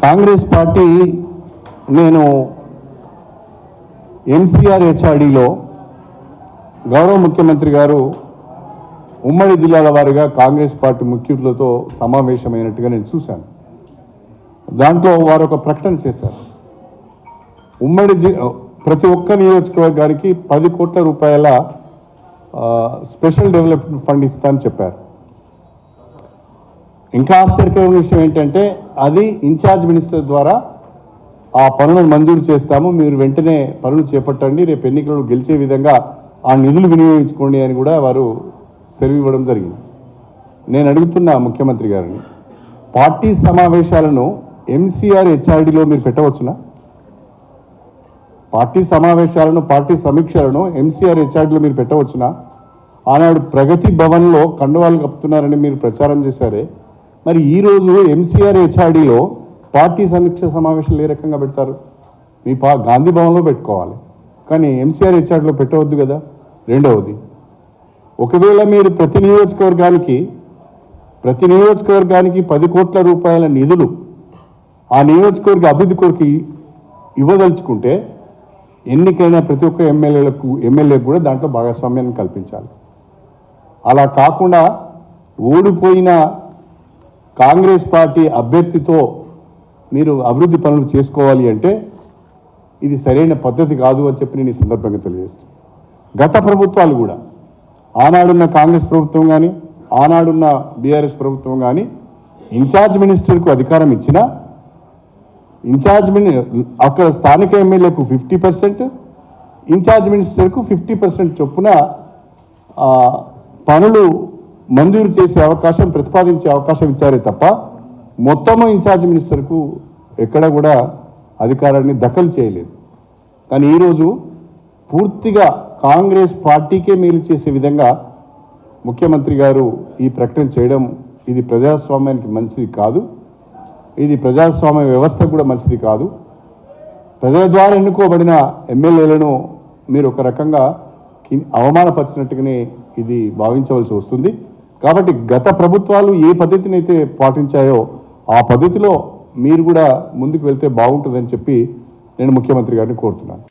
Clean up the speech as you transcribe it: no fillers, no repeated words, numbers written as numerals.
Congress party నేను MCR హెచ్ఆర్డీలో గౌరవ ముఖ్యమంత్రి గారు ఉమ్మడి జిల్లాల వారీగా కాంగ్రెస్ పార్టీ ముఖ్యులతో సమావేశమైనట్టుగా నేను చూశాను. దాంట్లో వారు ఒక ప్రకటన చేశారు. ప్రతి ఒక్క నియోజకవర్గానికి 10 కోట్ల రూపాయల స్పెషల్ డెవలప్మెంట్ ఫండ్ ఇస్తానని చెప్పారు. ఇంకా ఆశ్చర్యకరమైన విషయం ఏంటంటే అది ఇన్ఛార్జ్ మినిస్టర్ ద్వారా ఆ పనులను మంజూరు చేస్తాము, మీరు వెంటనే పనులు చేపట్టండి, రేపు ఎన్నికల్లో గెలిచే విధంగా ఆ నిధులు వినియోగించుకోండి అని కూడా వారు సెలవు ఇవ్వడం జరిగింది. నేను అడుగుతున్నా ముఖ్యమంత్రి గారిని, పార్టీ సమావేశాలను ఎంసీఆర్ హెచ్ఆర్డీలో మీరు పెట్టవచ్చునా? పార్టీ సమావేశాలను, పార్టీ సమీక్షలను ఎంసీఆర్ హెచ్ఆర్డీలో మీరు పెట్టవచ్చునా? ఆనాడు ప్రగతి భవన్లో కండువాలు కప్పుతున్నారని మీరు ప్రచారం చేశారే, మరి ఈరోజు ఎంసీఆర్ హెచ్ఆర్డీలో పార్టీ సమీక్ష సమావేశాలు ఏ రకంగా పెడతారు? మీ గాంధీ భవన్లో పెట్టుకోవాలి, కానీ ఎంసీఆర్ హెచ్ఆర్డీలో పెట్టవద్దు కదా. రెండవది, ఒకవేళ మీరు ప్రతి నియోజకవర్గానికి 10 కోట్ల రూపాయల నిధులు ఆ నియోజకవర్గ అభివృద్ధి కొరకు ఇవ్వదలుచుకుంటే ఎన్నికైన ప్రతి ఒక్క ఎమ్మెల్యేలకు కూడా దాంట్లో భాగస్వామ్యాన్ని కల్పించాలి. అలా కాకుండా ఓడిపోయిన కాంగ్రెస్ పార్టీ అభ్యర్థితో మీరు అభివృద్ధి పనులు చేసుకోవాలి అంటే ఇది సరైన పద్ధతి కాదు అని చెప్పి నేను ఈ సందర్భంగా తెలియజేస్తాను. గత ప్రభుత్వాలు కూడా, ఆనాడున్న కాంగ్రెస్ ప్రభుత్వం కానీ ఆనాడున్న బీఆర్ఎస్ ప్రభుత్వం కానీ ఇన్ఛార్జ్ మినిస్టర్కు అధికారం ఇచ్చినా అక్కడ స్థానిక ఎమ్మెల్యేకు 50%, ఇన్ఛార్జ్ మినిస్టర్కు 50% చొప్పున పనులు మంజూరు చేసే అవకాశం, ప్రతిపాదించే అవకాశం ఇచ్చారే తప్ప మొత్తము ఇన్ఛార్జ్ మినిస్టర్కు ఎక్కడ కూడా అధికారాన్ని దఖలు చేయలేదు. కానీ ఈరోజు పూర్తిగా కాంగ్రెస్ పార్టీకే మేలు చేసే విధంగా ముఖ్యమంత్రి గారు ఈ ప్రకటన చేయడం ఇది ప్రజాస్వామ్యానికి మంచిది కాదు, ఇది ప్రజాస్వామ్య వ్యవస్థ కూడా మంచిది కాదు. ప్రజల ద్వారా ఎన్నుకోబడిన ఎమ్మెల్యేలను మీరు ఒక రకంగా అవమానపరిచినట్టుగానే ఇది భావించవలసి వస్తుంది. కాబట్టి గత ప్రభుత్వాలు ఏ పద్ధతిని అయితే పాటించాయో ఆ పద్ధతిలో మీరు కూడా ముందుకు వెళ్తే బాగుంటుందని చెప్పి నేను ముఖ్యమంత్రి గారిని కోరుతున్నాను.